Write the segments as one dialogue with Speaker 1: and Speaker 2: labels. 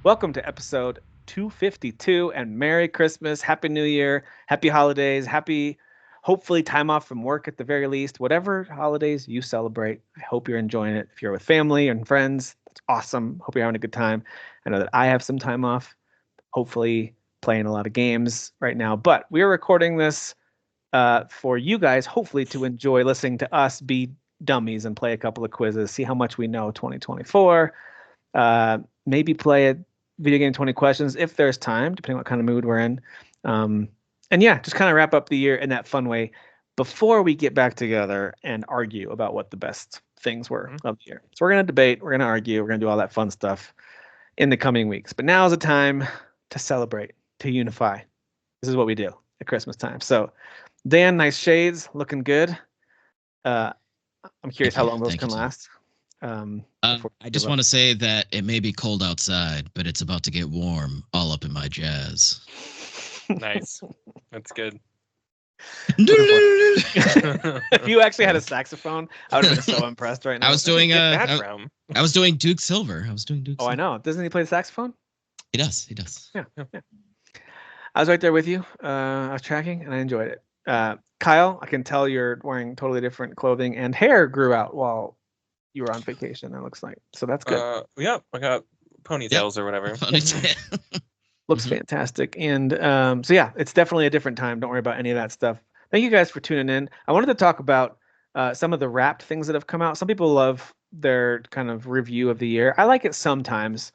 Speaker 1: Welcome to episode 252 and Merry Christmas, Happy New Year, Happy Holidays, happy, hopefully, time off from work at the very least. Whatever holidays you celebrate, I hope you're enjoying it. If you're with family and friends, that's awesome. Hope you're having a good time. I know that I have some time off, hopefully, playing a lot of games right now. But we're recording this for you guys, hopefully, to enjoy listening to us be dummies and play a couple of quizzes, see how much we know 2024. Maybe play a video game 20 questions if there's time, depending on what kind of mood we're in. Um, and yeah, just kind of wrap up the year in that fun way before we get back together and argue about what the best things were of the year. So we're going to debate, we're going to argue, we're going to do all that fun stuff in the coming weeks. But now is the time to celebrate, to unify. This is what we do at Christmas time. So, Dan, nice shades, looking good. I'm curious how long those can last.
Speaker 2: I just want to say that it may be cold outside, but it's about to get warm all up in my jazz.
Speaker 3: Nice. That's good.
Speaker 1: If you actually had a saxophone, I would have been so impressed right now.
Speaker 2: I was doing Duke Silver.
Speaker 1: Oh, I know. Doesn't he play the saxophone?
Speaker 2: He does. He does.
Speaker 1: Yeah. I was right there with you. I was tracking and I enjoyed it. Kyle, I can tell you're wearing totally different clothing and hair grew out while you were on vacation, it looks like. So that's good.
Speaker 3: Yeah, I got ponytails or whatever.
Speaker 1: Looks fantastic. And so yeah, it's definitely a different time. Don't worry about any of that stuff. Thank you guys for tuning in. I wanted to talk about some of the wrapped things that have come out. Some people love their kind of review of the year. I like it sometimes.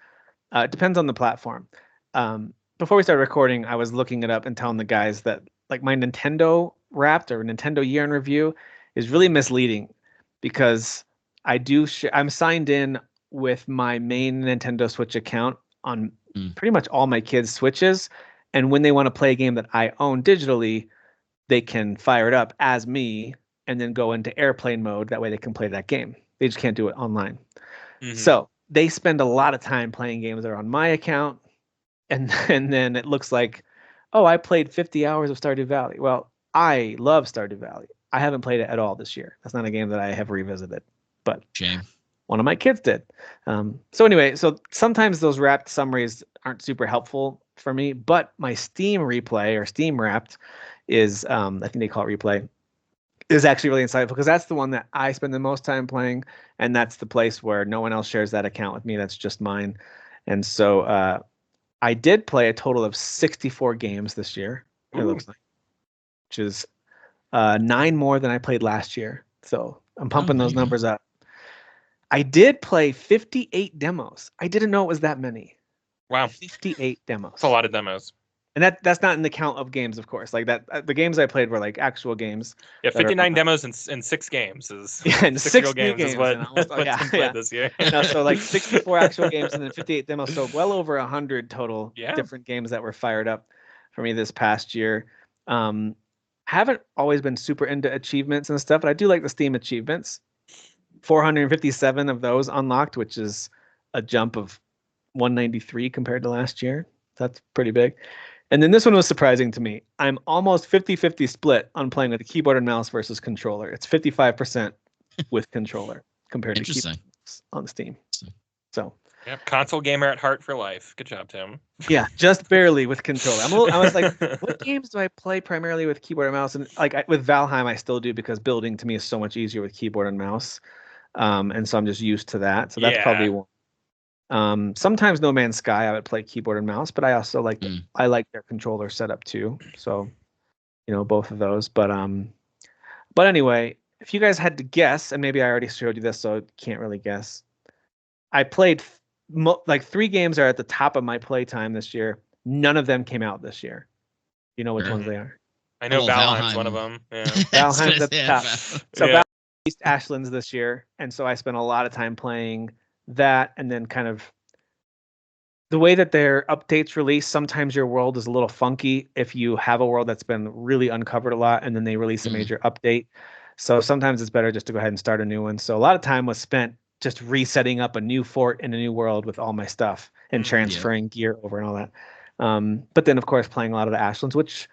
Speaker 1: It depends on the platform. Before we started recording, I was looking it up and telling the guys that like my Nintendo wrapped or Nintendo year in review is really misleading because I'm signed in with my main Nintendo Switch account on pretty much all my kids' Switches. And when they want to play a game that I own digitally, they can fire it up as me and then go into airplane mode. That way they can play that game. They just can't do it online. So they spend a lot of time playing games that are on my account. And then it looks like, oh, I played 50 hours of Stardew Valley. Well, I love Stardew Valley. I haven't played it at all this year. That's not a game that I have revisited. But
Speaker 2: shame.
Speaker 1: One of my kids did. So anyway, so sometimes those wrapped summaries aren't super helpful for me, but my Steam replay or Steam wrapped is, I think they call it replay, is actually really insightful because that's the one that I spend the most time playing. And that's the place where no one else shares that account with me. That's just mine. And so I did play a total of 64 games this year, it looks like, which is 9 more than I played last year. So I'm pumping those numbers up. I did play 58 demos. I didn't know it was that many.
Speaker 3: Wow.
Speaker 1: 58 demos.
Speaker 3: That's a lot of demos.
Speaker 1: And that's not in the count of games, of course. Like that, the games I played were like actual games.
Speaker 3: Yeah, 59 demos in 6 games is
Speaker 1: and
Speaker 3: 6
Speaker 1: six
Speaker 3: real games is what,
Speaker 1: almost,
Speaker 3: what's been played this year.
Speaker 1: No, so like 64 actual games and then 58 demos. So well over 100 total different games that were fired up for me this past year. Haven't always been super into achievements and stuff, but I do like the Steam achievements. 457 of those unlocked, which is a jump of 193 compared to last year. That's pretty big. And then this one was surprising to me. I'm almost 50-50 split on playing with a keyboard and mouse versus controller. It's 55% with controller compared to keyboard on Steam. So
Speaker 3: yep, console gamer at heart for life. Good job, Tim.
Speaker 1: Yeah, just barely with controller. I was like, what games do I play primarily with keyboard and mouse? And like with Valheim, I still do because building to me is so much easier with keyboard and mouse. And so I'm just used to that. So that's probably one. Sometimes No Man's Sky, I would play keyboard and mouse, but I also like I like their controller setup too. So, both of those. But anyway, if you guys had to guess, and maybe I already showed you this, so I can't really guess. I played like 3 games are at the top of my playtime this year. None of them came out this year. You know which ones they are?
Speaker 3: I know Valheim's one of them. Yeah.
Speaker 1: Valheim's at the top. So Valheim released Ashlands this year, and so I spent a lot of time playing that, and then kind of the way that their updates release, sometimes your world is a little funky if you have a world that's been really uncovered a lot, and then they release a major update. So sometimes it's better just to go ahead and start a new one. So a lot of time was spent just resetting up a new fort in a new world with all my stuff and transferring gear over and all that. But then, of course, playing a lot of the Ashlands, which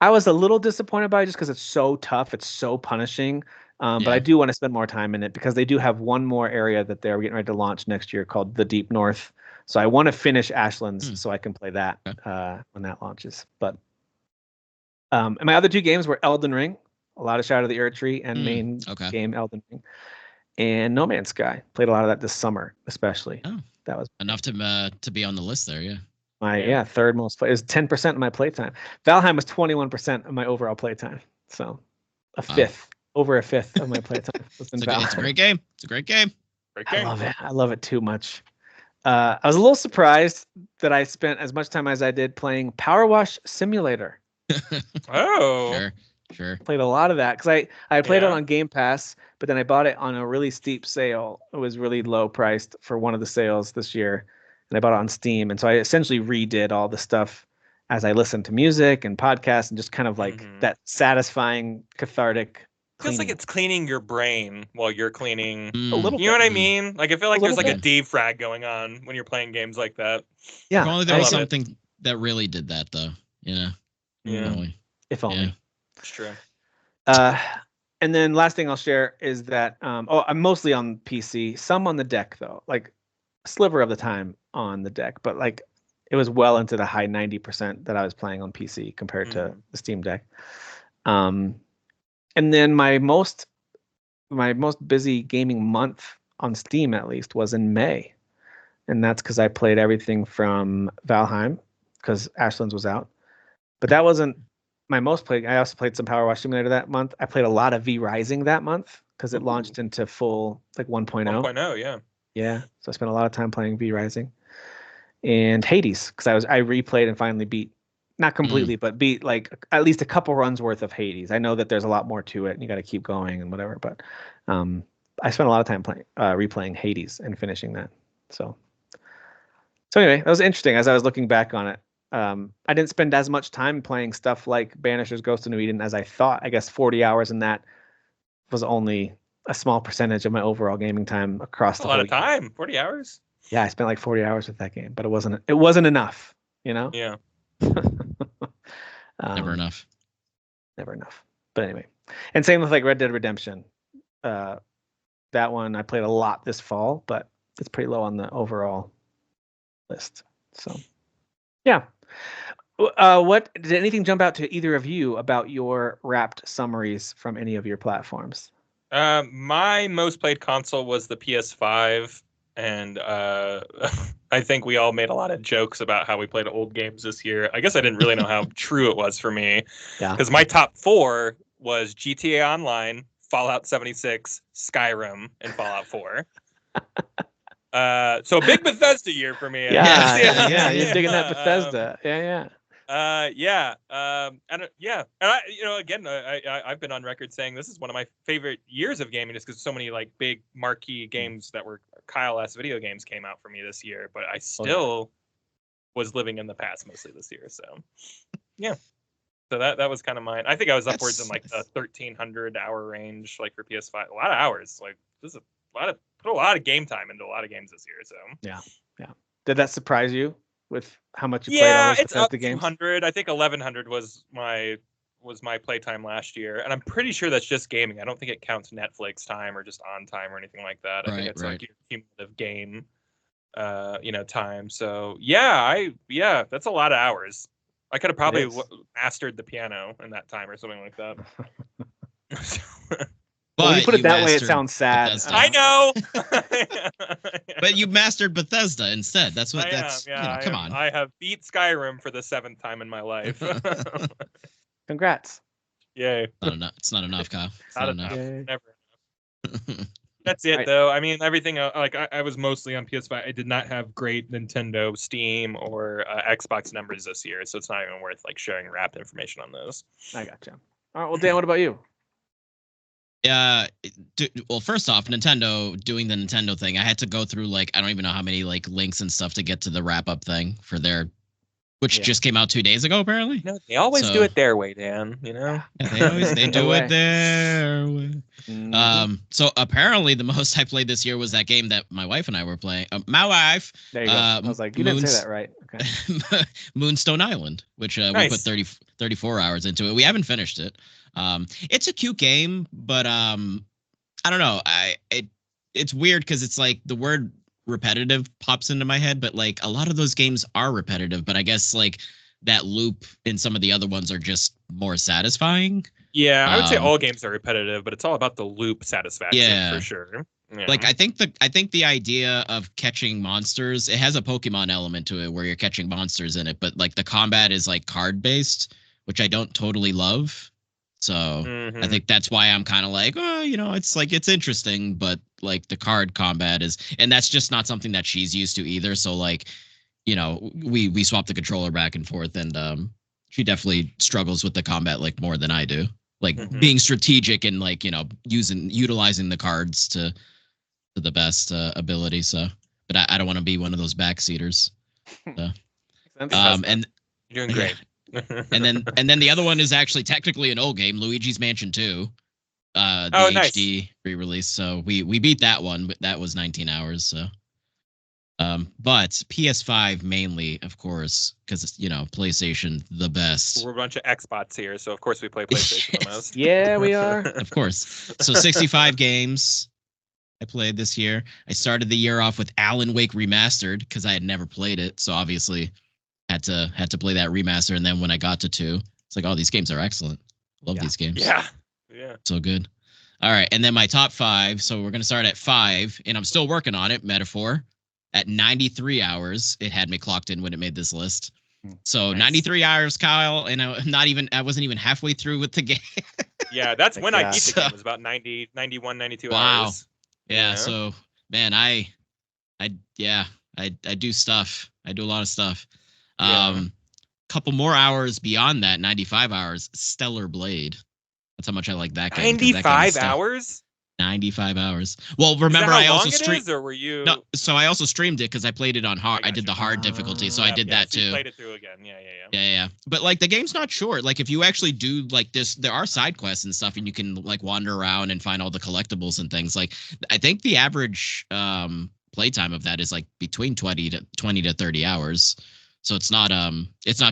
Speaker 1: I was a little disappointed by just because it's so tough. It's so punishing But I do want to spend more time in it because they do have one more area that they're getting ready to launch next year called the Deep North. So I want to finish Ashlands so I can play that when that launches. But and my other two games were Elden Ring, a lot of Shadow of the Erd Tree, and main game Elden Ring, and No Man's Sky. Played a lot of that this summer, especially.
Speaker 2: Oh,
Speaker 1: that was
Speaker 2: enough to be on the list there. Yeah.
Speaker 1: My third most play is 10% of my playtime. Valheim was 21% of my overall playtime. So over a fifth of my playtime was in Valheim.
Speaker 2: It's a great game. It's a great game.
Speaker 1: I love it. I love it too much. I was a little surprised that I spent as much time as I did playing Power Wash Simulator.
Speaker 2: Sure.
Speaker 1: Played a lot of that because I played it on Game Pass, but then I bought it on a really steep sale. It was really low priced for one of the sales this year. And I bought it on Steam. And so I essentially redid all the stuff as I listened to music and podcasts and just kind of like that satisfying, cathartic
Speaker 3: cleaning. Feels like it's cleaning your brain while you're cleaning.
Speaker 1: A little
Speaker 3: You know what I mean? Like I feel like there's like a defrag going on when you're playing games like that.
Speaker 2: Yeah. If only there was something that really did that though. Yeah.
Speaker 1: If only.
Speaker 2: Yeah.
Speaker 3: It's true.
Speaker 1: And then last thing I'll share is that I'm mostly on PC, some on the deck though. Like sliver of the time on the deck, but like it was well into the high 90% that I was playing on PC compared to the Steam Deck. And then my most busy gaming month on Steam at least was in May. And that's because I played everything from Valheim because Ashlands was out. But that wasn't my most played. I also played some Power Wash Simulator that month. I played a lot of V Rising that month because it launched into full like 1.0.
Speaker 3: 1.0, yeah.
Speaker 1: Yeah, so I spent a lot of time playing V Rising and Hades because I replayed and finally beat, not completely, but beat like at least a couple runs worth of Hades. I know that there's a lot more to it and you got to keep going and whatever, but I spent a lot of time replaying Hades and finishing that. So anyway, that was interesting as I was looking back on it. I didn't spend as much time playing stuff like Banisher's Ghost of New Eden as I thought. I guess 40 hours in that was only a small percentage of my overall gaming time across the whole
Speaker 3: year. A lot of time, 40 hours.
Speaker 1: Yeah, I spent like 40 hours with that game, but it wasn't enough, you know?
Speaker 3: Yeah.
Speaker 2: Never enough.
Speaker 1: Never enough. But anyway. And same with like Red Dead Redemption. That one I played a lot this fall, but it's pretty low on the overall list. So yeah. What did anything jump out to either of you about your wrapped summaries from any of your platforms?
Speaker 3: My most played console was the PS5, and I think we all made a lot of jokes about how we played old games this year. I guess I didn't really know how true it was for me.
Speaker 1: Yeah.
Speaker 3: Because my top 4 was GTA Online, Fallout 76, Skyrim, and Fallout 4. So a big Bethesda year for me.
Speaker 1: Yeah, you're digging that Bethesda. Yeah.
Speaker 3: And I, again, I've been on record saying this is one of my favorite years of gaming, just because so many like big marquee games that were Kyle-esque video games came out for me this year. But I still was living in the past mostly this year. So yeah, so that was kind of mine. I think I was upwards in like the 1,300 hour range, like for PS5. A lot of hours. Like this is put a lot of game time into a lot lot of games this year. So
Speaker 1: yeah. Did that surprise you with how much you played all those Bethesda games?
Speaker 3: 200. I think 1,100 was my playtime last year, and I'm pretty sure that's just gaming. I don't think it counts Netflix time or just on time or anything like that. I think it's like your cumulative game, time. So that's a lot of hours. I could have probably mastered the piano in that time or something like that.
Speaker 1: When you put it that way, it sounds sad.
Speaker 3: Bethesda. I know.
Speaker 2: But you mastered Bethesda instead. That's what. Come on.
Speaker 3: I have beat Skyrim for the 7th time in my life.
Speaker 1: Congrats.
Speaker 3: Yay.
Speaker 2: It's not enough, Kyle. It's not enough.
Speaker 3: Never enough. That's it, though. I mean, everything. I was mostly on PS5. I did not have great Nintendo, Steam, or Xbox numbers this year, so it's not even worth like sharing wrapped information on those.
Speaker 1: I gotcha. All right. Well, Dan, what about you?
Speaker 2: Well, first off, Nintendo doing the Nintendo thing. I had to go through like I don't even know how many like links and stuff to get to the wrap up thing for their, which just came out 2 days ago apparently.
Speaker 3: No, they always do it their way, Dan. You know,
Speaker 2: they do it their way. So apparently the most I played this year was that game that my wife and I were playing. My wife.
Speaker 1: There you go. I was like, you didn't say that right. Okay.
Speaker 2: Moonstone Island, which we put 34 hours into it. We haven't finished it. It's a cute game, but I don't know. It's weird because it's like the word repetitive pops into my head, but like a lot of those games are repetitive. But I guess like that loop in some of the other ones are just more satisfying.
Speaker 3: Yeah, I would say all games are repetitive, but it's all about the loop satisfaction for sure. Yeah.
Speaker 2: Like I think the idea of catching monsters, it has a Pokemon element to it where you're catching monsters in it, but like the combat is like card based, which I don't totally love. So I think that's why I'm kind of like, oh, it's like it's interesting, but like the card combat is, and that's just not something that she's used to either. So like, we swap the controller back and forth, and she definitely struggles with the combat like more than I do. Like being strategic and like utilizing the cards to the best ability. So, but I don't want to be one of those backseaters. So. And
Speaker 3: you're doing great.
Speaker 2: and then the other one is actually technically an old game, Luigi's Mansion 2. The
Speaker 3: nice.
Speaker 2: HD re-release. So we beat that one, but that was 19 hours. So, but PS5 mainly, of course, because PlayStation the best.
Speaker 3: We're a bunch of Xbots here, so of course we play PlayStation the most.
Speaker 1: Yeah, we are.
Speaker 2: Of course. So 65 games I played this year. I started the year off with Alan Wake Remastered because I had never played it, so obviously had to play that remaster. And then when I got to 2, it's like, oh, these games are excellent. Love these games.
Speaker 3: Yeah.
Speaker 2: So good. All right, and then my top 5. So we're gonna start at 5, and I'm still working on it. Metaphor at 93 hours. It had me clocked in when it made this list. So nice. 93 hours, Kyle, and I wasn't even halfway through with the game.
Speaker 3: Yeah, that's when I beat the game. It was about 90, 91, 92 hours.
Speaker 2: Yeah, so man, I do stuff. I do a lot of stuff. Couple more hours beyond that, 95 hours, Stellar Blade. That's how much I like that game.
Speaker 3: 95 hours?
Speaker 2: 95 hours. Well, remember, I also streamed.
Speaker 3: Or were you?
Speaker 2: No, so I also streamed it because I played it on hard. I did the hard difficulty, so I did that
Speaker 3: so
Speaker 2: too.
Speaker 3: You played it through again.
Speaker 2: Yeah. But like the game's not short. Like if you actually do like this, there are side quests and stuff, and you can like wander around and find all the collectibles and things. Like I think the average playtime of that is like between 20 to 30 hours. So it's not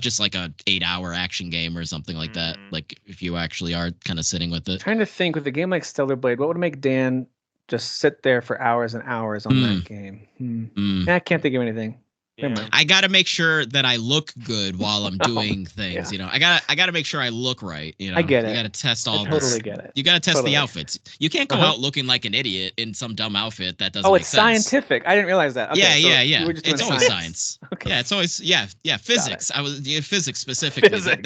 Speaker 2: just like a 8-hour action game or something like that. Like if you actually are kind of sitting with it.
Speaker 1: Trying to think with a game like Stellar Blade, what would make Dan just sit there for hours and hours on that game? I can't think of anything.
Speaker 3: Yeah.
Speaker 2: I got to make sure that I look good while I'm doing things.
Speaker 1: Yeah.
Speaker 2: I got to make sure I look right.
Speaker 1: I get it.
Speaker 2: You got to test all
Speaker 1: I totally get it.
Speaker 2: You got to test the outfits. You can't go out looking like an idiot in some dumb outfit that doesn't.
Speaker 1: Oh,
Speaker 2: make
Speaker 1: it's
Speaker 2: sense.
Speaker 1: scientific. I didn't realize that. Okay,
Speaker 2: yeah. It's always science.
Speaker 1: Okay.
Speaker 2: Yeah, it's always physics. I was physics specifically.
Speaker 1: Physics.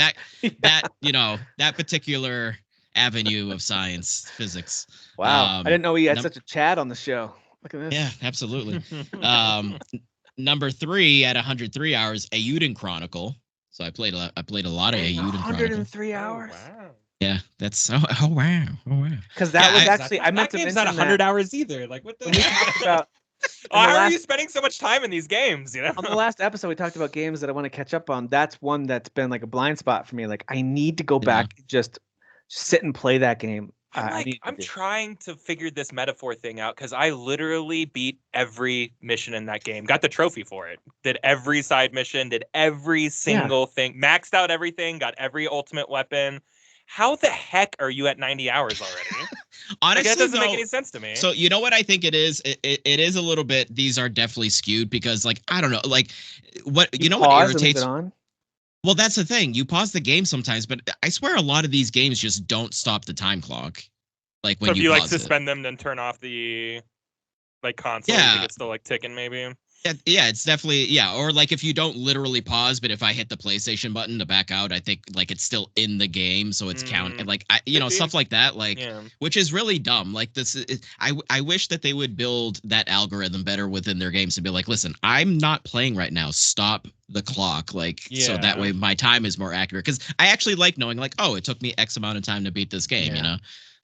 Speaker 2: That particular avenue of science, physics.
Speaker 1: Wow, I didn't know we had such a Chad on the show. Look at this.
Speaker 2: Yeah, absolutely. Number 3 at 103 hours, Eiyuden Chronicle. So I played a lot of Eiyuden Chronicle.
Speaker 1: 103 hours.
Speaker 3: Oh, wow.
Speaker 2: Yeah, that's oh wow.
Speaker 1: Because that was actually I meant to mention
Speaker 3: not 100 hours either. Like what the?
Speaker 1: We talked about.
Speaker 3: How are you spending so much time in these games?
Speaker 1: On the last episode, we talked about games that I want to catch up on. That's one that's been like a blind spot for me. Like I need to go back, and just sit and play that game.
Speaker 3: I'm trying to figure this metaphor thing out because I literally beat every mission in that game. Got the trophy for it. Did every side mission. Did every single thing. Maxed out everything. Got every ultimate weapon. How the heck are you at 90 hours already?
Speaker 2: Honestly,
Speaker 3: that doesn't make any sense to me.
Speaker 2: So you know what I think it is? It is a little bit. These are definitely skewed because like I don't know. Like what what irritates. Well, that's the thing. You pause the game sometimes, but I swear a lot of these games just don't stop the time clock. Like when
Speaker 3: you like
Speaker 2: pause
Speaker 3: suspend them, then turn off the like console, you think it's still like ticking maybe.
Speaker 2: Yeah, it's definitely or like if you don't literally pause, but if I hit the PlayStation button to back out, I think like it's still in the game, so it's counting. Like stuff like that, like which is really dumb. Like I wish that they would build that algorithm better within their games to be like, listen, I'm not playing right now. Stop the clock, so that way my time is more accurate. Because I actually like knowing, like, oh, it took me X amount of time to beat this game.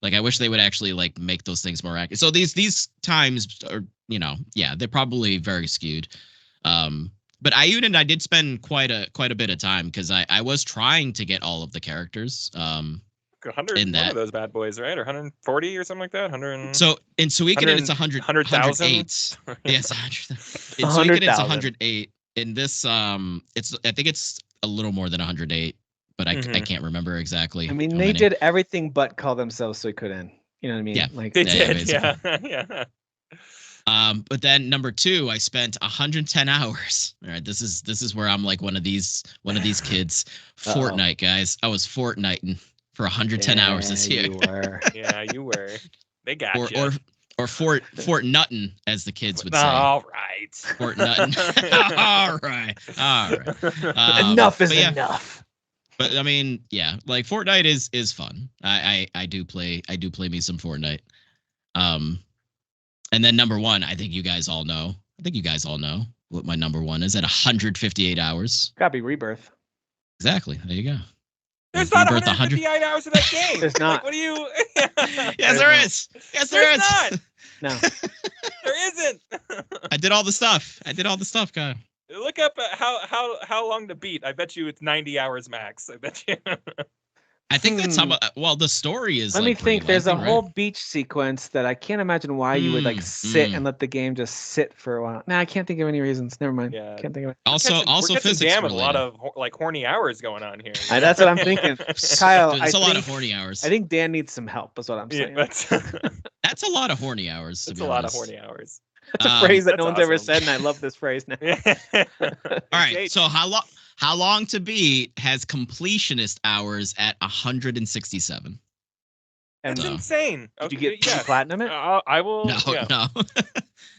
Speaker 2: Like I wish they would actually like make those things more accurate. So these times are, they're probably very skewed. But I did spend quite a bit of time because I was trying to get all of the characters.
Speaker 3: 100 in that. One of those bad boys, right? Or 140 or something like that. 100.
Speaker 2: So in Suikoden it's
Speaker 3: 100,000.
Speaker 2: Yes, 100. In Suikoden it's 108. In this I think it's a little more than 108. But I can't remember exactly.
Speaker 1: I mean, they did everything but call themselves Suikoden. You know what I mean?
Speaker 2: Yeah.
Speaker 1: Like
Speaker 3: They
Speaker 2: Yeah,
Speaker 3: did. Yeah. Yeah.
Speaker 2: But then number 2, I spent 110 hours. All right, this is where I'm like one of these kids. Fortnite, guys. I was Fortniting for 110 hours this year.
Speaker 1: You were.
Speaker 3: Yeah, you were. They got
Speaker 2: or
Speaker 3: you.
Speaker 2: or Fort Nuttin, as the kids would say.
Speaker 3: All right.
Speaker 2: Fort Nuttin. All right.
Speaker 1: Enough is
Speaker 2: yeah,
Speaker 1: enough.
Speaker 2: But I mean, yeah, like Fortnite is fun. I do play me some Fortnite. And then number 1, I think you guys all know. What my number 1 is at 158 hours.
Speaker 1: Gotta be Rebirth.
Speaker 2: Exactly. There you go.
Speaker 3: There's not 158 hours of that game.
Speaker 1: There's not.
Speaker 3: Like, what do you?
Speaker 2: Yes, there is. Yes, there is.
Speaker 3: Not.
Speaker 1: No.
Speaker 3: There isn't.
Speaker 2: I did all the stuff, Kyle.
Speaker 3: Look up how long to beat. I bet you it's 90 hours max. I bet you.
Speaker 2: I think that's how. Well, the story is.
Speaker 1: Let me think. There's a
Speaker 2: right?
Speaker 1: whole beach sequence that I can't imagine why you would like sit and let the game just sit for a while. Nah, I can't think of any reasons. Never mind.
Speaker 3: Yeah.
Speaker 1: Can't think of it.
Speaker 2: Also
Speaker 3: we're
Speaker 2: physics.
Speaker 3: Damn, a lot of like horny hours going on here.
Speaker 1: That's what I'm thinking. Kyle,
Speaker 2: It's a lot of horny hours.
Speaker 1: I think Dan needs some help. Is what I'm saying.
Speaker 3: Yeah,
Speaker 2: that's a lot of horny hours.
Speaker 3: It's a lot of horny hours.
Speaker 1: That's a phrase that
Speaker 3: That's
Speaker 1: no one's ever said, and I love this phrase now.
Speaker 2: All right. So how long to beat has completionist hours at 167.
Speaker 1: And
Speaker 3: That's insane.
Speaker 1: Did you get platinum it?
Speaker 3: I will.
Speaker 2: No,
Speaker 3: yeah.
Speaker 2: no.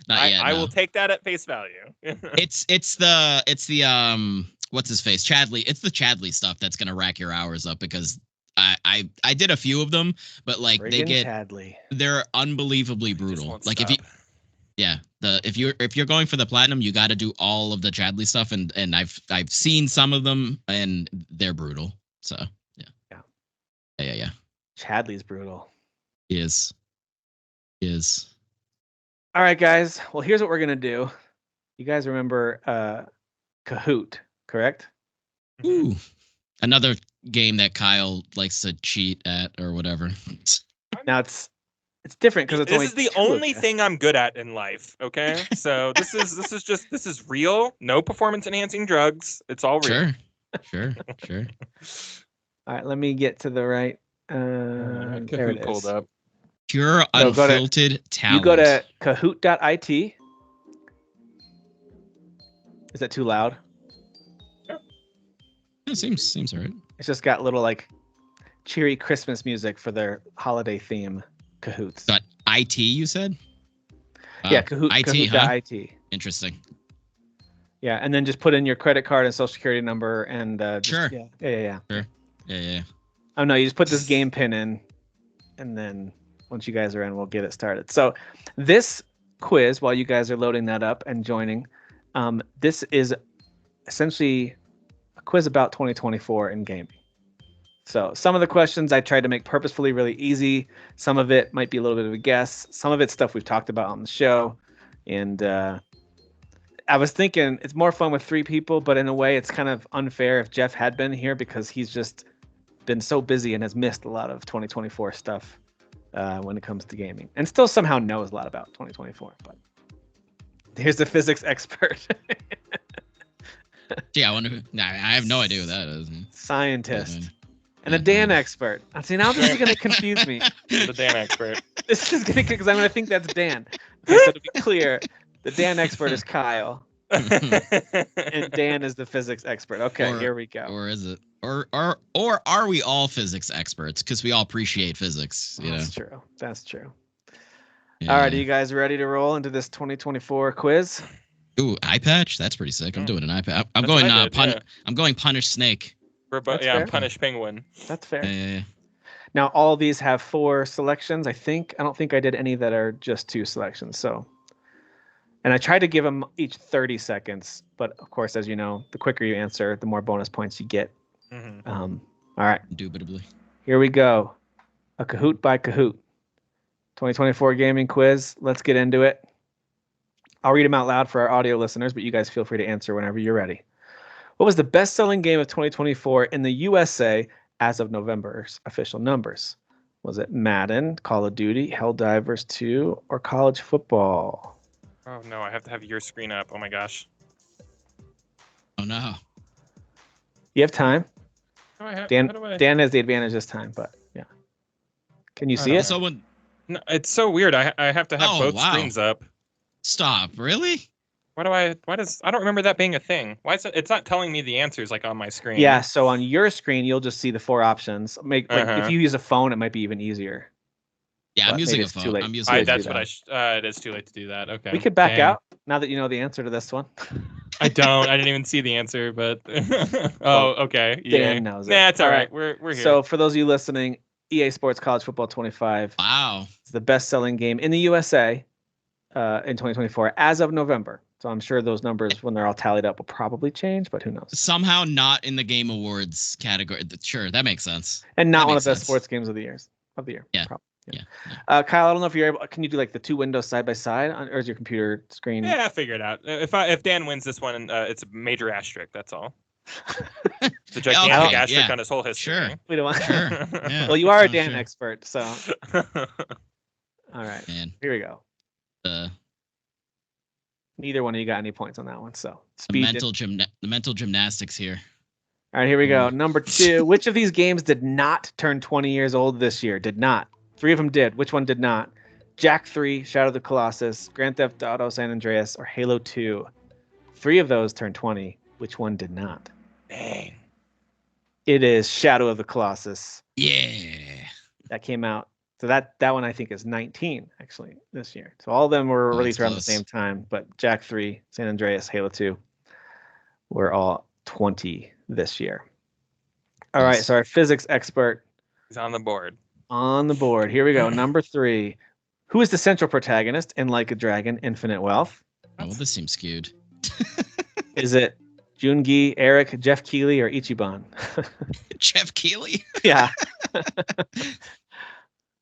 Speaker 2: Not yet.
Speaker 3: I
Speaker 2: no.
Speaker 3: will take that at face value.
Speaker 2: It's the what's his face? Chadley. It's the Chadley stuff that's gonna rack your hours up because I did a few of them, but like they're unbelievably brutal. Like if you if you're going for the platinum, you got to do all of the Chadley stuff, and I've seen some of them, and they're brutal. So yeah.
Speaker 1: Chadley's brutal.
Speaker 2: He is.
Speaker 1: All right, guys. Well, here's what we're gonna do. You guys remember Kahoot, correct?
Speaker 2: Ooh, another game that Kyle likes to cheat at or whatever.
Speaker 1: Now it's different because
Speaker 3: this is the only thing I'm good at in life. Okay, so this is real. No performance enhancing drugs. It's all real.
Speaker 2: Sure.
Speaker 1: All right, let me get to the right. There it is.
Speaker 3: Pulled up.
Speaker 2: Pure unfiltered talent.
Speaker 1: You go to Kahoot.it. Is that too loud?
Speaker 2: Yeah, it seems alright.
Speaker 1: It's just got little like cheery Christmas music for their holiday theme. Kahoots.
Speaker 2: But IT, you said?
Speaker 1: Yeah, Kahoot.
Speaker 2: IT,
Speaker 1: Kahoot.it.
Speaker 2: Interesting.
Speaker 1: Yeah, and then just put in your credit card and social security number and
Speaker 2: sure.
Speaker 1: Yeah.
Speaker 2: Sure. Yeah.
Speaker 1: Oh no, you just put this game pin in, and then once you guys are in, we'll get it started. So this quiz, while you guys are loading that up and joining, this is essentially a quiz about 2024 in gaming. So some of the questions I tried to make purposefully really easy. Some of it might be a little bit of a guess. Some of it's stuff we've talked about on the show. And I was thinking it's more fun with 3 people, but in a way it's kind of unfair if Jeff had been here because he's just been so busy and has missed a lot of 2024 stuff when it comes to gaming. And still somehow knows a lot about 2024. But here's the physics expert.
Speaker 2: Yeah, I have no idea what that is.
Speaker 1: Scientist. And a Dan expert. See, now this is going to confuse me.
Speaker 3: The Dan expert.
Speaker 1: This is going to, because I'm going to think that's Dan. Okay, so to be clear, the Dan expert is Kyle. And Dan is the physics expert. Okay, here we go.
Speaker 2: Or is it? Or are we all physics experts? Because we all appreciate physics.
Speaker 1: That's true.
Speaker 2: Yeah.
Speaker 1: All right, are you guys ready to roll into this 2024 quiz?
Speaker 2: Ooh, eye patch. That's pretty sick. I'm doing an eye patch. I'm going I'm going punish snake.
Speaker 3: Punish penguin.
Speaker 1: That's fair.
Speaker 2: Yeah.
Speaker 1: Now all of these have 4 selections. I don't think I did any that are just 2 selections. So, and I tried to give them each 30 seconds, but of course, as you know, the quicker you answer, the more bonus points you get.
Speaker 3: Mm-hmm.
Speaker 1: All right.
Speaker 2: Indubitably.
Speaker 1: Here we go. A Kahoot by Kahoot. 2024 gaming quiz. Let's get into it. I'll read them out loud for our audio listeners, but you guys feel free to answer whenever you're ready. What was the best-selling game of 2024 in the USA as of November's official numbers? Was it Madden, Call of Duty, Helldivers 2, or college football?
Speaker 3: Oh, no, I have to have your screen up. Oh, my gosh.
Speaker 2: Oh, no.
Speaker 1: You have time.
Speaker 3: Oh,
Speaker 1: Dan has the advantage this time, but yeah. Can you see it?
Speaker 3: No, it's so weird. I have to have both screens up.
Speaker 2: Stop. Really?
Speaker 3: Why I don't remember that being a thing. Why is it? It's not telling me the answers like on my screen.
Speaker 1: Yeah. So on your screen, you'll just see the 4 options. If you use a phone, it might be even easier.
Speaker 2: Yeah, I'm using a phone.
Speaker 3: It is too late to do that. Okay.
Speaker 1: We could back out now that you know the answer to this one.
Speaker 3: I don't. I didn't even see the answer, but okay.
Speaker 1: Dan knows it.
Speaker 3: Nah, it's all right. We're here.
Speaker 1: So for those of you listening, EA Sports College Football 25.
Speaker 2: Wow.
Speaker 1: It's the best-selling game in the USA in 2024 as of November. So I'm sure those numbers, when they're all tallied up, will probably change, but who knows?
Speaker 2: Somehow not in the Game Awards category. Sure, that makes sense.
Speaker 1: And not one of the best sports games of the year. Yeah. Probably. Yeah. Kyle, I don't know if you're able. Can you do like the 2 windows side by side, or is your computer screen?
Speaker 3: Yeah, I figure it out. If Dan wins this one, it's a major asterisk. That's all. It's a gigantic asterisk on his whole history.
Speaker 2: Sure.
Speaker 1: We don't want.
Speaker 2: Sure. Yeah.
Speaker 1: Well, you are a Dan expert, so. All right.
Speaker 2: Man.
Speaker 1: Here we go. Neither one of you got any points on that one, so.
Speaker 2: The mental gymnastics here.
Speaker 1: All right, here we go. Number 2. Which of these games did not turn 20 years old this year? Did not. 3 of them did. Which one did not? Jak 3, Shadow of the Colossus, Grand Theft Auto San Andreas, or Halo 2. 3 of those turned 20. Which one did not?
Speaker 3: Dang.
Speaker 1: It is Shadow of the Colossus.
Speaker 2: Yeah.
Speaker 1: That came out. So that one I think is 19 actually this year. So all of them were released around the same time, but Jak 3, San Andreas, Halo 2 were all 20 this year. All right, so our physics expert
Speaker 3: is on the board.
Speaker 1: Here we go. Number 3. Who is the central protagonist in Like a Dragon: Infinite Wealth?
Speaker 2: Oh, well, this seems skewed.
Speaker 1: Is it Jungi, Eric, Jeff Keighley, or Ichiban?
Speaker 2: Jeff Keighley?
Speaker 1: Yeah.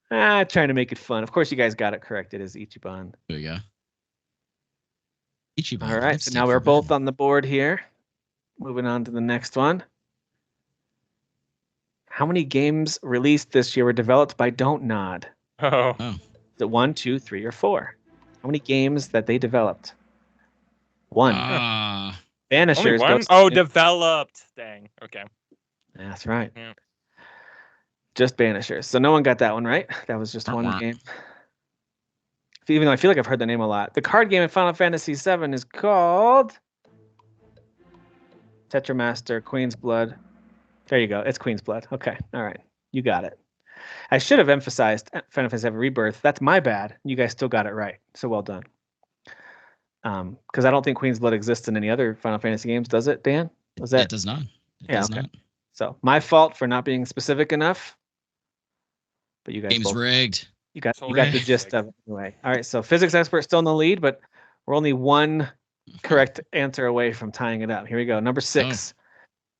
Speaker 1: Trying to make it fun. Of course, you guys got it correct. It is Ichiban.
Speaker 2: There you go. Ichiban.
Speaker 1: All right, so now we're both on the board here. Moving on to the next one. How many games released this year were developed by Don't Nod?
Speaker 3: Oh.
Speaker 1: Is it 1, 2, 3, or 4? How many games that they developed? 1. Banishers.
Speaker 3: Developed. Dang. Okay.
Speaker 1: That's right. Yeah. Just Banishers. So no one got that one right. That was just one game. Even though I feel like I've heard the name a lot. The card game in Final Fantasy VII is called Tetramaster Queen's Blood. There you go. It's Queen's Blood. Okay. All right. You got it. I should have emphasized Final Fantasy VII Rebirth. That's my bad. You guys still got it right. So well done. Because I don't think Queen's Blood exists in any other Final Fantasy games, does it, Dan?
Speaker 2: It does not. It does not.
Speaker 1: So my fault for not being specific enough. But you guys
Speaker 2: game's rigged.
Speaker 1: You got the gist of it anyway. All right. So physics expert still in the lead, but we're only one correct answer away from tying it up. Here we go. Number 6.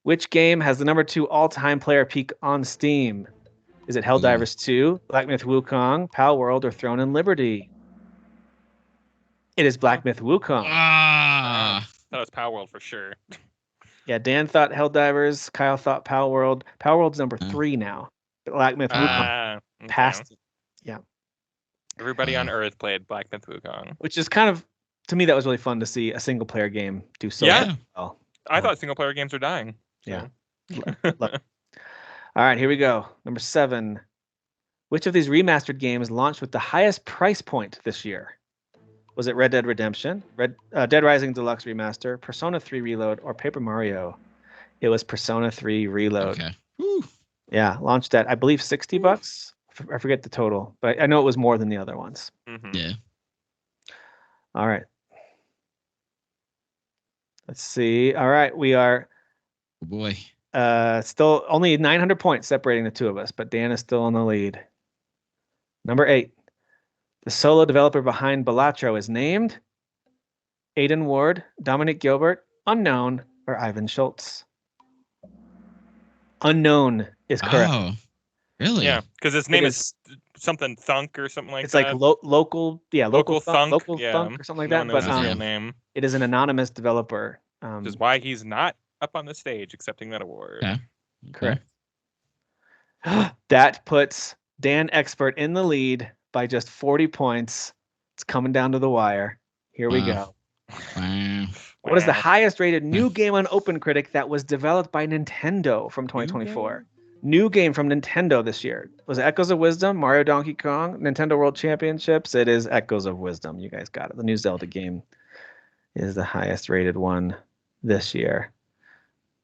Speaker 1: Which game has the number 2 all-time player peak on Steam? Is it Helldivers 2, Black Myth Wukong, Pal World, or Throne and Liberty? It is Black Myth Wukong.
Speaker 3: That was Pal World for sure.
Speaker 1: Yeah, Dan thought Helldivers. Kyle thought Pal World. Pal World's number 3 now. Black Myth Wukong passed it. Yeah.
Speaker 3: Everybody on Earth played Black Myth Wukong.
Speaker 1: Which is kind of, to me, that was really fun to see a single-player game do so well.
Speaker 3: I thought single-player games were dying.
Speaker 1: Yeah. All right, here we go. Number 7. Which of these remastered games launched with the highest price point this year? Was it Red Dead Redemption, Dead Rising Deluxe Remaster, Persona 3 Reload, or Paper Mario? It was Persona 3 Reload.
Speaker 2: Okay. Woo.
Speaker 1: Yeah, launched at, I believe, $60. I forget the total, but I know it was more than the other ones.
Speaker 3: Mm-hmm.
Speaker 2: Yeah.
Speaker 1: All right. Let's see. All right, we are...
Speaker 2: Oh boy.
Speaker 1: Still only 900 points separating the two of us, but Dan is still in the lead. Number 8. The solo developer behind Balatro is named Aidan Ward, Dominic Gilbert, Unknown, or Ivan Schultz. Unknown is correct.
Speaker 2: Oh, really?
Speaker 3: Yeah, because his name is something Thunk or something like
Speaker 1: it's
Speaker 3: that.
Speaker 1: It's like local Thunk,
Speaker 3: local
Speaker 1: Thunk or something like that. But
Speaker 3: real name.
Speaker 1: It is an anonymous developer.
Speaker 3: Which is why he's not up on the stage accepting that award.
Speaker 2: Okay.
Speaker 1: Correct. That puts Dan Expert in the lead by just 40 points. It's coming down to the wire. Here we go.
Speaker 2: Wow.
Speaker 1: What is the highest rated new game on OpenCritic that was developed by Nintendo from 2024? New game from Nintendo this year. Was it Echoes of Wisdom, Mario Donkey Kong, Nintendo World Championships? It is Echoes of Wisdom. You guys got it. The new Zelda game is the highest rated one this year.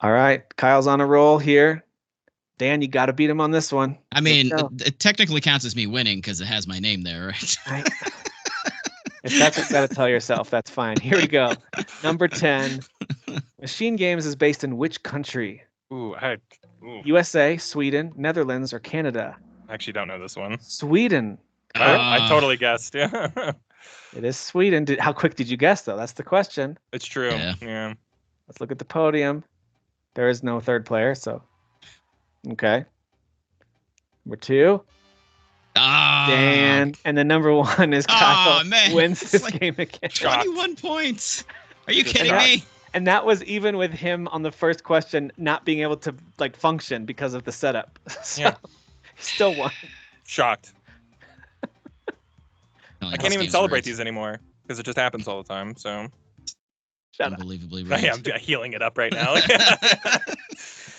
Speaker 1: All right, Kyle's on a roll here. Dan, you got to beat him on this one.
Speaker 2: I mean, it technically counts as me winning because it has my name there, right?
Speaker 1: If that's what you got to tell yourself, that's fine. Here we go. Number 10. Machine Games is based in which country?
Speaker 3: Ooh.
Speaker 1: USA, Sweden, Netherlands, or Canada?
Speaker 3: I actually don't know this one.
Speaker 1: Sweden.
Speaker 3: I totally guessed. Yeah.
Speaker 1: It is Sweden. How quick did you guess, though? That's the question.
Speaker 3: It's true. Yeah.
Speaker 1: Let's look at the podium. There is no third player, so. Okay. Number 2. Dan. And the number 1 is Kyle.
Speaker 2: Man.
Speaker 1: Wins this game again.
Speaker 2: 21 points. Are you kidding me?
Speaker 1: And that was even with him on the first question not being able to function because of the setup. So he still won.
Speaker 3: Shocked. I can't even celebrate these anymore because it just happens all the time. So
Speaker 2: unbelievably right.
Speaker 3: I'm healing it up right now.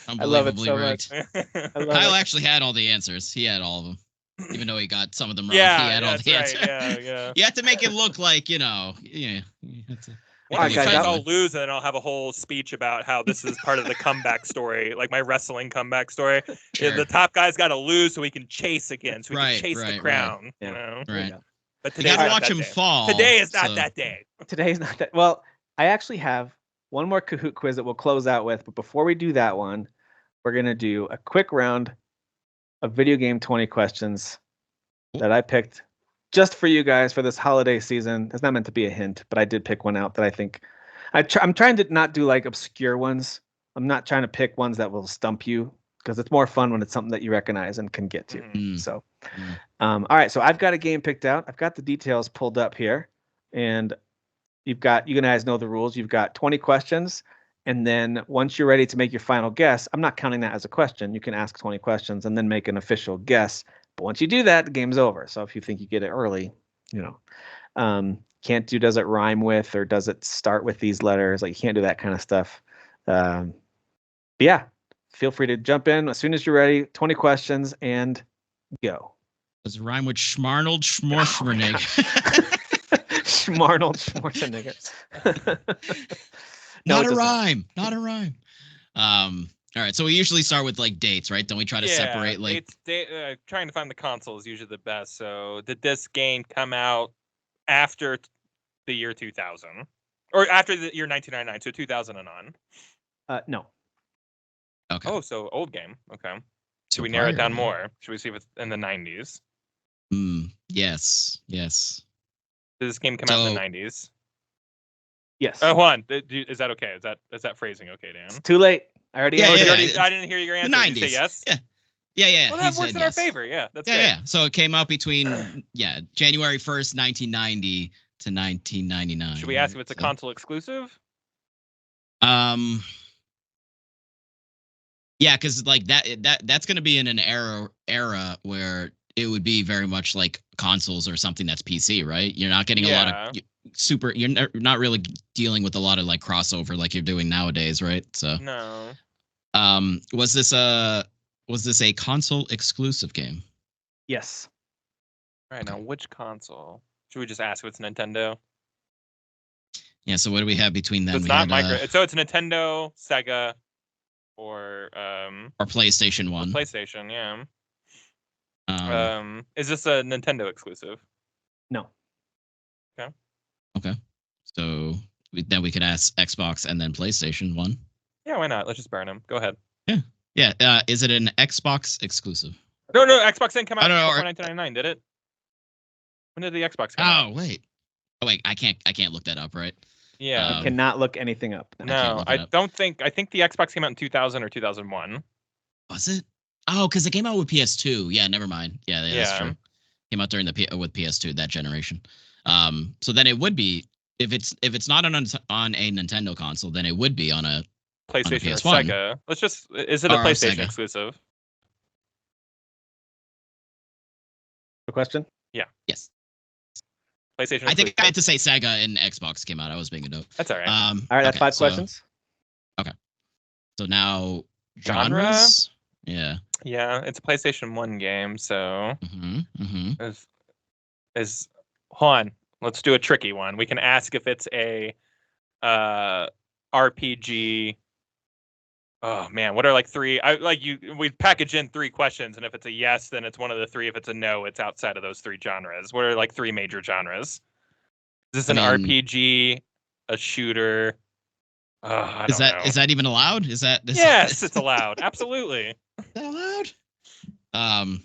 Speaker 1: I love it so much.
Speaker 2: Kyle actually had all the answers. He had all of them. Even though he got some of them wrong,
Speaker 3: yeah,
Speaker 2: he had all the answers.
Speaker 3: Yeah.
Speaker 2: You have to make it look like,
Speaker 3: All right, guys, I'll lose and then I'll have a whole speech about how this is part of the comeback story, like my wrestling comeback story. Sure. The top guy's got to lose so he can chase again, so he can chase the crown.
Speaker 2: Right.
Speaker 3: You know?
Speaker 2: Right.
Speaker 3: But
Speaker 2: you gotta watch him fall.
Speaker 3: Today is not that day.
Speaker 1: Today is not that. Well, I actually have one more Kahoot quiz that we'll close out with. But before we do that one, we're going to do a quick round of video game 20 questions that I picked just for you guys for this holiday season. It's not meant to be a hint, but I did pick one out that I think I'm trying to not do like obscure ones. I'm not trying to pick ones that will stump you because it's more fun when it's something that you recognize and can get to.
Speaker 2: Mm.
Speaker 1: So, all right. So I've got a game picked out. I've got the details pulled up here, and you guys know the rules. You've got 20 questions, and then once you're ready to make your final guess, I'm not counting that as a question. You can ask 20 questions and then make an official guess. But once you do that, the game's over. So if you think you get it early, can't do does it rhyme with or does it start with these letters? Like you can't do that kind of stuff. But yeah, feel free to jump in as soon as you're ready. 20 questions and go.
Speaker 2: Does it rhyme with Schmarnold Schmorschmernig?
Speaker 1: Schmarnold Schwarzenegger.
Speaker 2: Not a rhyme. Not a rhyme. All right, so we usually start with like dates, right? Don't we try to separate like
Speaker 3: trying to find the console is usually the best. So did this game come out after the year 2000 or after the year 1999? So 2000 and on?
Speaker 1: No.
Speaker 2: Okay.
Speaker 3: Oh, so old game. Okay. Should
Speaker 2: So
Speaker 3: we narrow it
Speaker 2: prior,
Speaker 3: down more? Should we see if it's in the 90s?
Speaker 2: Yes.
Speaker 3: Did this game come out in the 90s?
Speaker 1: Yes.
Speaker 3: Oh, hold on. Is that okay? Is that phrasing okay, Dan?
Speaker 1: It's too late. I already answered.
Speaker 3: I didn't hear your answer.
Speaker 2: The 90s.
Speaker 3: Did you say yes?
Speaker 2: Yeah.
Speaker 3: Well, that works in our favor. Yeah, that's great.
Speaker 2: Yeah. So it came out between January 1st, 1990 to 1999.
Speaker 3: Should we ask if it's a console exclusive?
Speaker 2: Yeah, because like that's going to be in an era where it would be very much like consoles or something that's PC, right? You're not getting a lot of you're not really dealing with a lot of like crossover like you're doing nowadays, right? So
Speaker 3: no.
Speaker 2: Was this a console exclusive game?
Speaker 1: Yes.
Speaker 3: All right, now which console? Should we just ask if it's Nintendo?
Speaker 2: Yeah, so what do we have between them?
Speaker 3: So it's not micro. So it's Nintendo, Sega, or
Speaker 2: PlayStation 1.
Speaker 3: PlayStation, yeah. Is this a Nintendo exclusive?
Speaker 1: No.
Speaker 2: Okay. So then we could ask Xbox and then PlayStation 1.
Speaker 3: Yeah, why not? Let's just burn them. Go ahead.
Speaker 2: Yeah. Is it an Xbox exclusive?
Speaker 3: No, Xbox didn't come out
Speaker 2: before
Speaker 3: 1999, did it? When did the Xbox come out?
Speaker 2: Oh wait, I can't look that up, right?
Speaker 3: Yeah.
Speaker 1: You cannot look anything up.
Speaker 3: No, I think the Xbox came out in 2000 or 2001.
Speaker 2: Was it? Oh, because it came out with PS2. Yeah, never mind. Yeah, that's true. Came out during with PS2, that generation. So then it would be if it's not on a Nintendo console, then it would be on a
Speaker 3: PlayStation
Speaker 2: on a
Speaker 3: or Sega. Is it a PlayStation
Speaker 2: Sega.
Speaker 3: exclusive?
Speaker 1: The question?
Speaker 3: Yeah.
Speaker 2: Yes.
Speaker 3: PlayStation.
Speaker 2: I think I had to say Sega and Xbox came out. I was being a dope.
Speaker 3: That's all right.
Speaker 1: All right, that's 5 questions.
Speaker 2: Okay. So now
Speaker 3: Genre?
Speaker 2: genres. Yeah.
Speaker 3: Yeah, it's a PlayStation 1 game, so is hold on. Let's do a tricky one. We can ask if it's a RPG. Oh man, what are like three? We package in three questions, and if it's a yes, then it's one of the three. If it's a no, it's outside of those three genres. What are like three major genres? Is this an RPG, a shooter? I don't know.
Speaker 2: Is that even allowed?
Speaker 3: Yes, it's allowed. Absolutely.
Speaker 2: Is that allowed?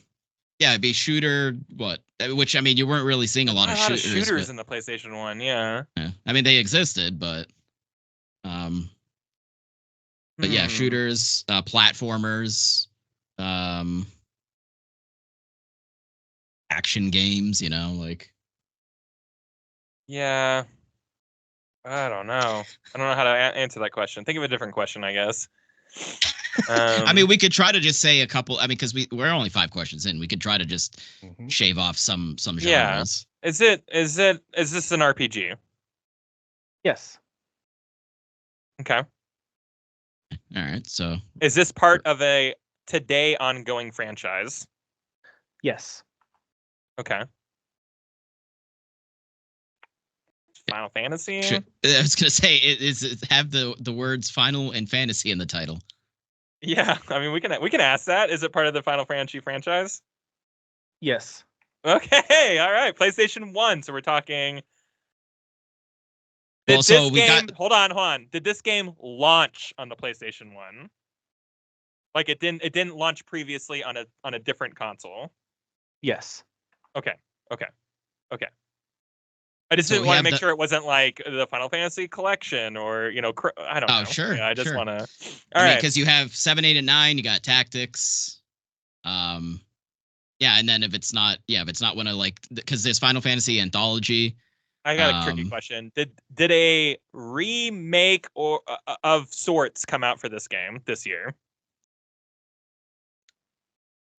Speaker 2: Yeah, it'd be shooter. What? Which I mean, you weren't really seeing a lot of shooters
Speaker 3: in the PlayStation 1. Yeah.
Speaker 2: I mean, they existed, but yeah, shooters, platformers, action games. Like.
Speaker 3: Yeah. I don't know. I don't know how to answer that question. Think of a different question, I guess.
Speaker 2: I mean, we could try to just say a couple. I mean, because we're only 5 questions in. We could try to just shave off some genres.
Speaker 3: Yeah. Is this an RPG?
Speaker 1: Yes.
Speaker 3: Okay.
Speaker 2: All right. So
Speaker 3: is this part of a today ongoing franchise?
Speaker 1: Yes.
Speaker 3: Okay. Final Fantasy?
Speaker 2: I was gonna say, it have the words "final" and "fantasy" in the title.
Speaker 3: Yeah, I mean we can ask that. Is it part of the Final Fantasy franchise?
Speaker 1: Yes.
Speaker 3: Okay, all right. PlayStation 1. So we're talking. Hold on. Did this game launch on the PlayStation 1? Like it didn't launch previously on a different console?
Speaker 1: Yes.
Speaker 3: Okay. I just didn't want to make sure it wasn't like the Final Fantasy collection or, I don't know.
Speaker 2: Oh, sure.
Speaker 3: Yeah, I just want to.
Speaker 2: All right. Because you have 7, 8, and 9, you got Tactics. Yeah, and then if it's not one of like, because there's Final Fantasy Anthology.
Speaker 3: I got a tricky question. Did a remake or of sorts come out for this game this year?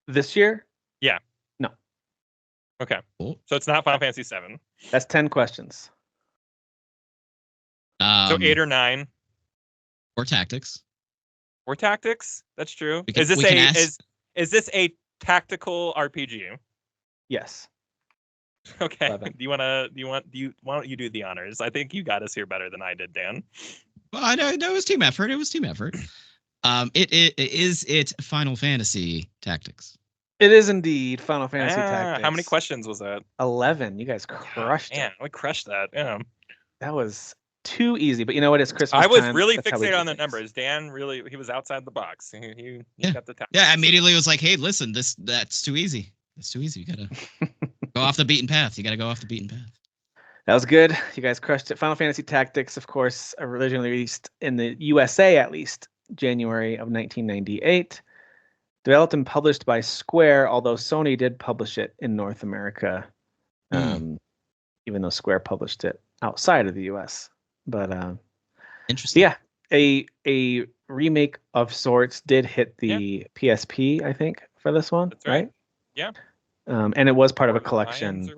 Speaker 1: This year?
Speaker 3: Yeah.
Speaker 1: No.
Speaker 3: Okay. Cool. So it's not Final Fantasy 7.
Speaker 1: That's 10 questions.
Speaker 3: So 8 or 9.
Speaker 2: Or Tactics.
Speaker 3: That's true. Is this a tactical RPG?
Speaker 1: Yes.
Speaker 3: Okay. 11. Why don't you do the honors? I think you got us here better than I did, Dan.
Speaker 2: Well, I know it was team effort. It Final Fantasy Tactics.
Speaker 1: It is indeed Final Fantasy Tactics.
Speaker 3: How many questions was that?
Speaker 1: 11. You guys crushed it.
Speaker 3: We crushed that. Yeah.
Speaker 1: That was too easy, but you know what? It's Christmas.
Speaker 3: I was really fixated on the numbers. Dan he was outside the box. He got the tactics.
Speaker 2: Yeah, I immediately was like, hey, listen, that's too easy. That's too easy. You gotta go off the beaten path.
Speaker 1: That was good. You guys crushed it. Final Fantasy Tactics, of course, originally released in the USA, at least, January of 1998. Developed and published by Square, although Sony did publish it in North America, even though Square published it outside of the US. But
Speaker 2: interesting.
Speaker 1: Yeah, a remake of sorts did hit the PSP, I think, for this one.
Speaker 3: That's right? Yeah.
Speaker 1: And it was part of a collection.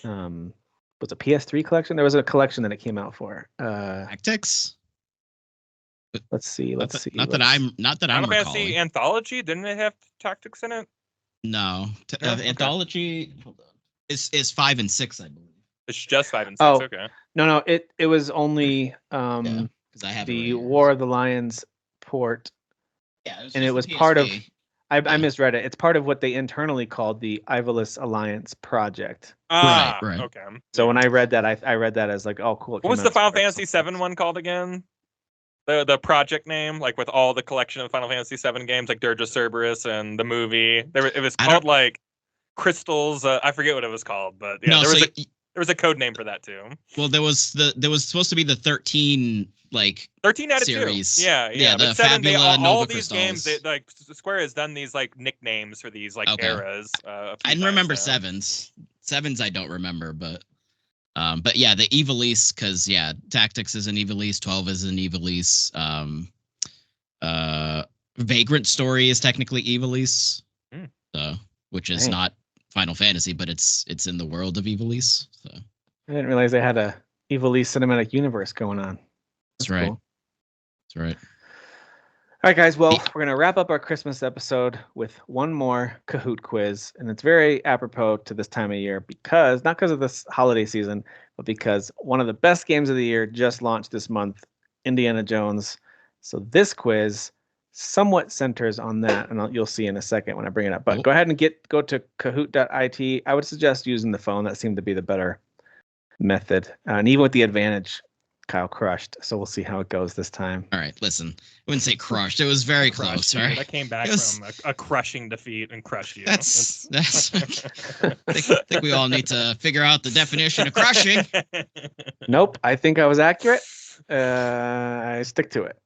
Speaker 1: Was a PS3 collection? There was a collection that it came out for.
Speaker 2: Tactics.
Speaker 1: Let's see.
Speaker 2: Not that I'm
Speaker 3: Final Fantasy Anthology, didn't it have Tactics in it?
Speaker 2: No. Anthology is 5 and 6, I believe.
Speaker 3: It's just 5 and 6.
Speaker 1: Oh,
Speaker 3: okay.
Speaker 1: No. It was only
Speaker 2: I have
Speaker 1: the War of the Lions port.
Speaker 2: Yeah,
Speaker 1: it was part of. I misread it. It's part of what they internally called the Ivalice Alliance project.
Speaker 2: Right.
Speaker 3: Okay.
Speaker 1: So when I read that, I read that as like, oh, cool.
Speaker 3: What was the Final Fantasy 7 one called again? The project name, like with all the collection of Final Fantasy 7 games, like Dirge of Cerberus and the movie. It was called like Crystals. I forget what it was called, but yeah, there was a code name for that too.
Speaker 2: Well, there was supposed to be the 13
Speaker 3: out of
Speaker 2: series.
Speaker 3: 2. Yeah.
Speaker 2: The
Speaker 3: but 7,
Speaker 2: Fabula Nova
Speaker 3: all these
Speaker 2: Crystals.
Speaker 3: games, like Square has done these like nicknames for these eras.
Speaker 2: I remember 7s. 7s I don't remember, but yeah, the Ivalice, because Tactics is an Ivalice, 12 is an Ivalice. Vagrant Story is technically Ivalice, which is not Final Fantasy, but it's in the world of Ivalice. So
Speaker 1: I didn't realize they had a Ivalice cinematic universe going on.
Speaker 2: That's right. Cool. That's right.
Speaker 1: right, guys. Well, we're going to wrap up our Christmas episode with one more Kahoot quiz. And it's very apropos to this time of year because, not because of this holiday season, but because one of the best games of the year just launched this month, Indiana Jones. So this quiz somewhat centers on that, and you'll see in a second when I bring it up. But go ahead and go to kahoot.it. I would suggest using the phone. That seemed to be the better method. And even with the advantage, Kyle crushed. So we'll see how it goes this time.
Speaker 2: All right, listen. I wouldn't say crushed. It was very close. All right.
Speaker 3: I came back from a crushing defeat and crushed you.
Speaker 2: That's I think we all need to figure out the definition of crushing.
Speaker 1: Nope. I think I was accurate. I stick to it.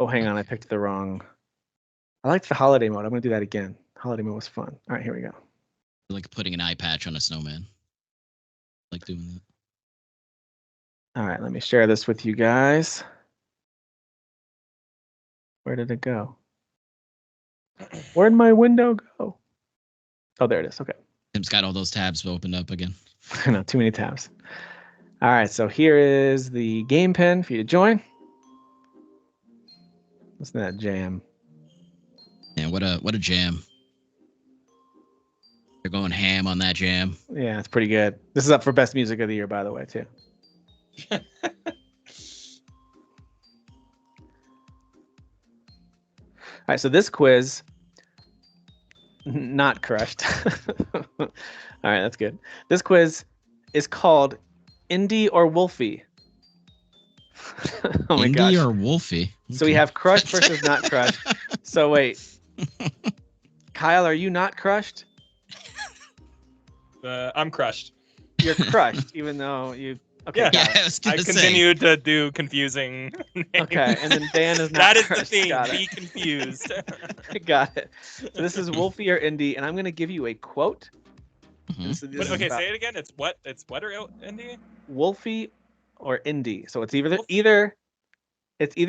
Speaker 1: Oh, hang on. I picked the wrong. I liked the holiday mode. I'm going to do that again. Holiday mode was fun. All right, here we go.
Speaker 2: Like putting an eye patch on a snowman. I like doing that.
Speaker 1: All right, let me share this with you guys. Where did it go? Where'd my window go? Oh, there it is. Okay.
Speaker 2: Tim's got all those tabs opened up again.
Speaker 1: No, too many tabs. All right, so here is the game pen for you to join. Listen to that jam.
Speaker 2: Yeah, what a jam. They're going ham on that jam.
Speaker 1: Yeah, it's pretty good. This is up for best music of the year, by the way, too. All right, so this quiz, not crushed. All right, that's good. This quiz is called Indie or Wolfie. Oh my gosh.
Speaker 2: Indie or Wolfie? Okay.
Speaker 1: So we have crushed versus not crushed. So wait, Kyle, are you not crushed?
Speaker 3: I'm crushed.
Speaker 1: You're crushed, even though you. Okay,
Speaker 3: Yeah,
Speaker 2: I
Speaker 3: continued to do confusing names.
Speaker 1: Okay, and then Dan is not.
Speaker 3: That is
Speaker 1: crushed.
Speaker 3: the thing.
Speaker 1: Got
Speaker 3: Be
Speaker 1: it.
Speaker 3: confused.
Speaker 1: Got it. So this is Wolfie or Indie, and I'm going to give you a quote.
Speaker 2: Mhm.
Speaker 1: So this is
Speaker 3: Okay,
Speaker 1: about
Speaker 3: say it again. It's what? It's what or Indy?
Speaker 1: Wolfie or Indie. So it's
Speaker 3: Wolfie.
Speaker 1: either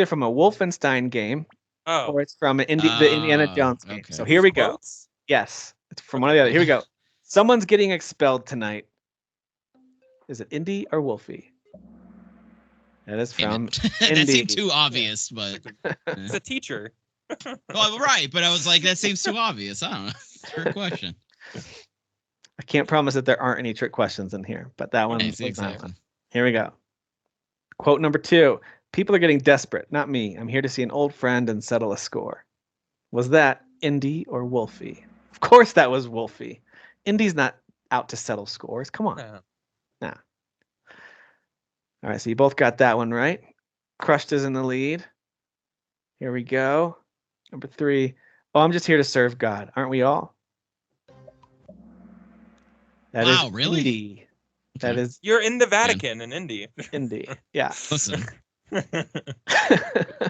Speaker 1: from a Wolfenstein game
Speaker 3: Oh,
Speaker 1: or it's from the Indiana Jones game.
Speaker 2: okay.
Speaker 1: So here we go.
Speaker 3: Quotes?
Speaker 1: Yes, it's from one or the other. Here we go. Someone's getting expelled tonight. Is it Indie or Wolfie? That is from
Speaker 2: That seemed too obvious, but
Speaker 3: It's a teacher.
Speaker 2: well, right. But I was like, that seems too obvious. I don't know. Trick question.
Speaker 1: I can't promise that there aren't any trick questions in here, but that one was
Speaker 2: Exactly.
Speaker 1: that one. Here we go. Quote number 2. People are getting desperate. Not me. I'm here to see an old friend and settle a score. Was that Indie or Wolfie? Of course that was Wolfie. Indie's not out to settle scores. Come on.
Speaker 3: Yeah.
Speaker 1: Nah. All right, so you both got that one right. Crushed is in the lead. Here we go. Number 3. Oh, I'm just here to serve God. Aren't we all? That
Speaker 2: Wow,
Speaker 1: is
Speaker 2: really?
Speaker 1: Indie. That is
Speaker 3: You're in the Vatican in Indy.
Speaker 1: Indie. Yeah.
Speaker 2: Listen,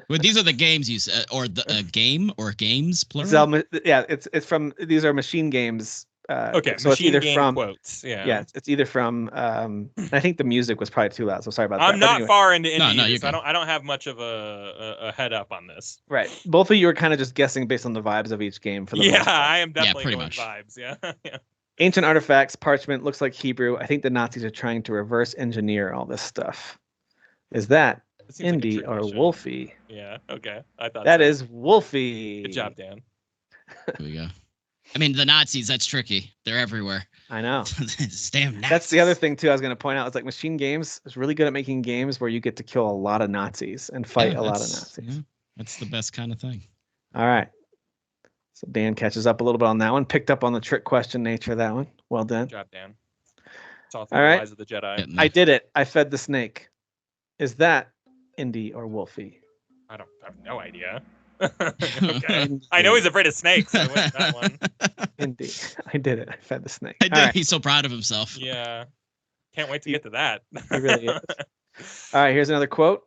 Speaker 2: well, these are the games you said, or the game or games plural.
Speaker 1: Yeah, it's from these are machine games.
Speaker 3: Okay,
Speaker 1: so it's either
Speaker 3: game
Speaker 1: from
Speaker 3: quotes. Yeah.
Speaker 1: yeah, it's either from. I think the music was probably too loud, so sorry about that.
Speaker 3: I'm
Speaker 1: But
Speaker 3: not
Speaker 1: anyway,
Speaker 3: far into Indy,
Speaker 2: No,
Speaker 3: either,
Speaker 2: you're
Speaker 3: so
Speaker 2: good.
Speaker 3: I don't have much of a head up on this.
Speaker 1: right. Both of you are kind of just guessing based on the vibes of each game for the
Speaker 3: Yeah,
Speaker 1: most part.
Speaker 3: I am definitely
Speaker 2: pretty
Speaker 3: going
Speaker 2: much.
Speaker 3: vibes. Yeah. Yeah.
Speaker 1: Ancient artifacts, parchment, looks like Hebrew. I think the Nazis are trying to reverse engineer all this stuff. Is that
Speaker 3: It seems like a
Speaker 1: Indie
Speaker 3: trick
Speaker 1: or
Speaker 3: question.
Speaker 1: Wolfie?
Speaker 3: Yeah. Okay. I thought
Speaker 1: That
Speaker 3: so.
Speaker 1: is Wolfie.
Speaker 3: Good job, Dan.
Speaker 2: There we go. I mean, the Nazis. That's tricky. They're everywhere.
Speaker 1: I know.
Speaker 2: This damn Nazis.
Speaker 1: That's the other thing too. I was going to point out. It's like Machine Games is really good at making games where you get to kill a lot of Nazis and fight a lot of Nazis.
Speaker 2: Yeah, that's the best kind of thing.
Speaker 1: All right. So Dan catches up a little bit on that one. Picked up on the trick question nature of that one. Well done.
Speaker 3: Good job, Dan. It's all
Speaker 1: All
Speaker 3: through
Speaker 1: right.
Speaker 3: the lies of the Jedi.
Speaker 2: Getting
Speaker 1: I
Speaker 2: there.
Speaker 1: did it. I fed the snake. Is that Indie or Wolfie?
Speaker 3: I have no idea. Okay. I know he's afraid of snakes. So I went with that one.
Speaker 1: Indie. I did it. I fed the snake.
Speaker 2: I
Speaker 1: All
Speaker 2: did.
Speaker 1: right.
Speaker 2: He's so proud of himself.
Speaker 3: Yeah. Can't wait to get to that.
Speaker 1: He really is. All right. Here's another quote.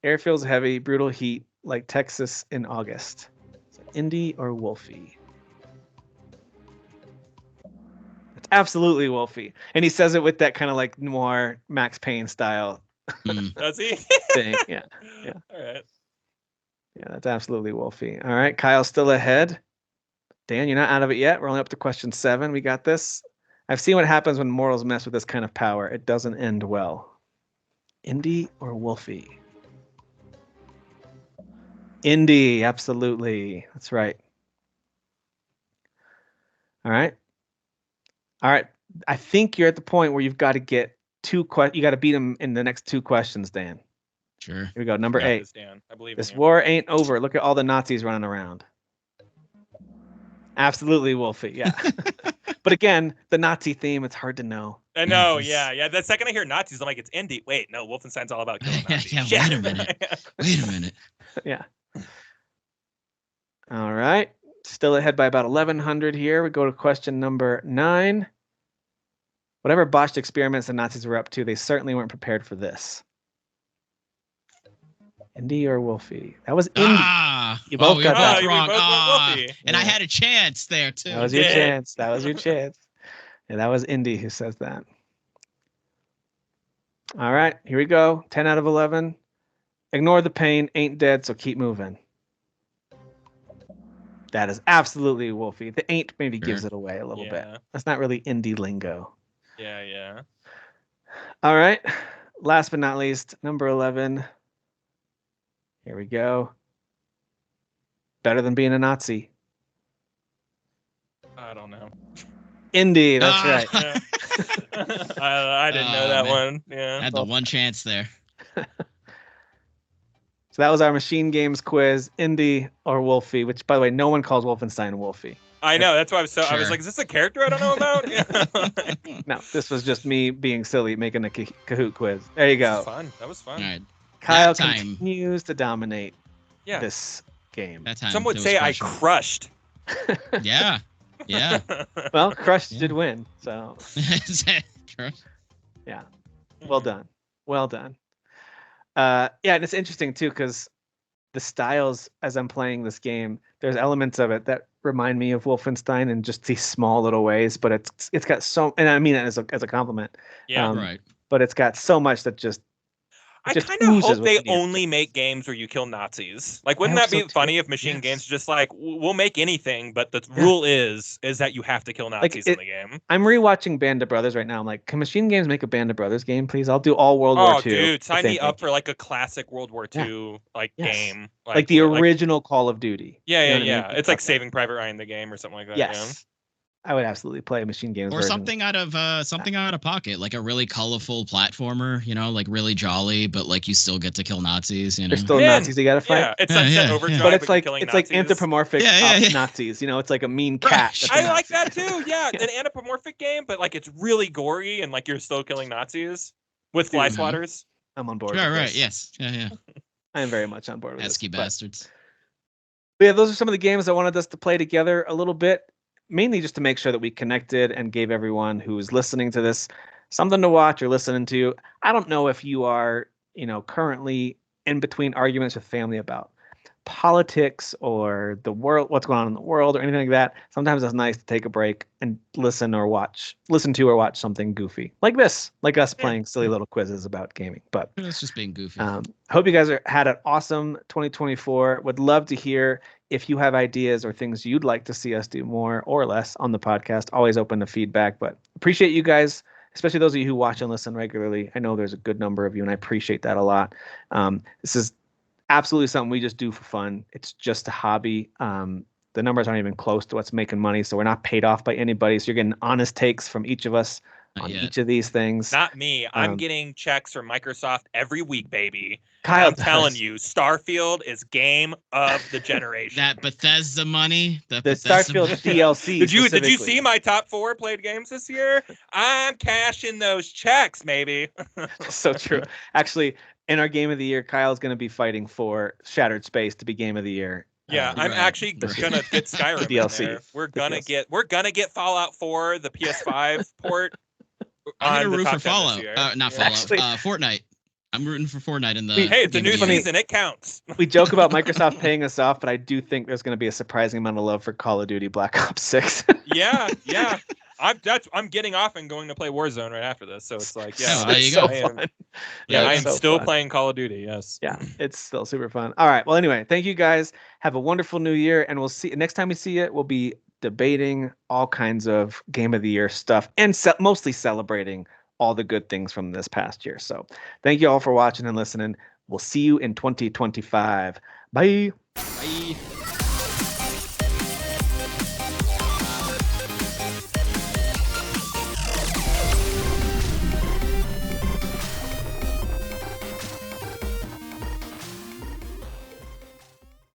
Speaker 1: Air feels heavy, brutal heat, like Texas in August. So Indie or Wolfie? It's absolutely Wolfie. And he says it with that kind of like noir Max Payne style
Speaker 2: Mm.
Speaker 3: Does he?
Speaker 1: thing. Yeah. Yeah.
Speaker 3: All right.
Speaker 1: Yeah, that's absolutely Wolfie. All right, Kyle's still ahead. Dan, you're not out of it yet. We're only up to question 7. We got this. I've seen what happens when mortals mess with this kind of power. It doesn't end well. Indie or Wolfie? Indie, absolutely. That's right. All right. All right. I think you're at the point where you've got to get you got to beat him in the next 2 questions, Dan.
Speaker 2: Sure.
Speaker 1: Here we go. Number 8.
Speaker 3: This, Dan. I believe
Speaker 1: this
Speaker 3: in you.
Speaker 1: war ain't over. Look at all the Nazis running around. Absolutely, Wolfie. Yeah. But again, the Nazi theme, it's hard to know.
Speaker 3: I know, yeah. The second I hear Nazis, I'm like, it's indie. Wait, no, Wolfenstein's all about killing Nazis.
Speaker 2: Yeah, wait a minute.
Speaker 1: Yeah. All right. Still ahead by about 1,100 here. We go to question number 9. Whatever botched experiments the Nazis were up to, they certainly weren't prepared for this. Indy or Wolfie? That was Indy. You both got that
Speaker 2: wrong. And I had a chance there too.
Speaker 1: That was your chance. That was your chance. Yeah, that was Indy who says that. All right, here we go. 10 out of 11. Ignore the pain. Ain't dead, so keep moving. That is absolutely Wolfie. The ain't maybe gives it away a little bit. That's not really indie lingo.
Speaker 3: Yeah.
Speaker 1: All right. Last but not least, number 11. Here we go. Better than being a Nazi.
Speaker 3: I don't know.
Speaker 1: Indie, that's right.
Speaker 3: Yeah. I didn't know that one. Yeah.
Speaker 2: I had the one chance there.
Speaker 1: So that was our machine games quiz. Indie or Wolfie, which, by the way, no one calls Wolfenstein Wolfie.
Speaker 3: I know. That's why I was like, is this a character I don't know about?
Speaker 1: No, this was just me being silly, making a Kahoot quiz. There you go.
Speaker 3: That was fun.
Speaker 2: All right.
Speaker 1: Kyle continues to dominate this game.
Speaker 3: Some would say I crushed.
Speaker 2: Yeah.
Speaker 1: Well, crushed did win, so. Yeah. Well done. And it's interesting too, because the styles, as I'm playing this game, there's elements of it that remind me of Wolfenstein in just these small little ways, but it's got so, and I mean it as a compliment.
Speaker 3: Yeah,
Speaker 2: right.
Speaker 1: But it's got so much that just.
Speaker 3: I kind of hope they only make games where you kill Nazis. Like, wouldn't that be funny if Machine Games just like, we'll make anything, but the rule is that you have to kill Nazis in the game.
Speaker 1: I'm rewatching Band of Brothers right now. I'm like, can Machine Games make a Band of Brothers game, please? I'll do all World War II.
Speaker 3: Oh, dude, sign me up for like a classic World War II game.
Speaker 1: Like the original Call of Duty.
Speaker 3: Yeah. It's like Saving Private Ryan the game or something like that.
Speaker 1: Yes. I would absolutely play a Machine Games
Speaker 2: or
Speaker 1: version.
Speaker 2: something out of Pocket, like a really colorful platformer, like really jolly, but like you still get to kill Nazis.
Speaker 1: There's still Nazis you gotta fight.
Speaker 3: Yeah, it's like Overdrive,
Speaker 1: but it's like
Speaker 3: Nazis.
Speaker 1: anthropomorphic Nazis. It's like a mean cat.
Speaker 3: I like that too. Yeah, an anthropomorphic game, but like it's really gory and like you're still killing Nazis with fly swatters.
Speaker 1: I'm on board.
Speaker 2: Yeah, right. Yes. Yeah.
Speaker 1: I am very much on board with
Speaker 2: pesky bastards.
Speaker 1: But yeah, those are some of the games I wanted us to play together a little bit. Mainly just to make sure that we connected and gave everyone who's listening to this something to watch or listening to. I don't know if you are, currently in between arguments with family about politics or the world, what's going on in the world or anything like that. Sometimes it's nice to take a break and listen to or watch something goofy like this, like us playing silly little quizzes about gaming. But
Speaker 2: it's just being goofy.
Speaker 1: Hope you guys had an awesome 2024. Would love to hear if you have ideas or things you'd like to see us do more or less on the podcast. Always open to feedback, but appreciate you guys, especially those of you who watch and listen regularly. I know there's a good number of you, and I appreciate that a lot. This is absolutely something we just do for fun. It's just a hobby. The numbers aren't even close to what's making money, so we're not paid off by anybody. So you're getting honest takes from each of us on each of these things.
Speaker 3: Not me. I'm getting checks from Microsoft every week, baby.
Speaker 1: Kyle,
Speaker 3: I'm telling you, Starfield is game of the generation.
Speaker 2: That Bethesda money.
Speaker 1: The Starfield DLC.
Speaker 3: Did you see my top 4 played games this year? I'm cashing those checks, maybe.
Speaker 1: So true. Actually, in our game of the year, Kyle's going to be fighting for Shattered Space to be game of the year.
Speaker 3: Yeah, I'm actually gonna get Skyrim DLC. In there. We're gonna get Fallout 4, the PS5 port.
Speaker 2: I'm gonna root for Fallout. Not Fallout. Actually, Fortnite. I'm rooting for Fortnite in the.
Speaker 3: Hey, it's a new season. It counts.
Speaker 1: We joke about Microsoft paying us off, but I do think there's going to be a surprising amount of love for Call of Duty Black Ops 6.
Speaker 3: Yeah. I'm getting off and going to play Warzone right after this. So it's like,
Speaker 2: there you go.
Speaker 3: I am still playing Call of Duty. Yes.
Speaker 1: Yeah, it's still super fun. All right. Well, anyway, thank you guys. Have a wonderful new year, and we'll see. Next time we see it, we'll be debating all kinds of game of the year stuff and mostly celebrating all the good things from this past year. So thank you all for watching and listening. We'll see you in 2025. Bye.
Speaker 2: Bye.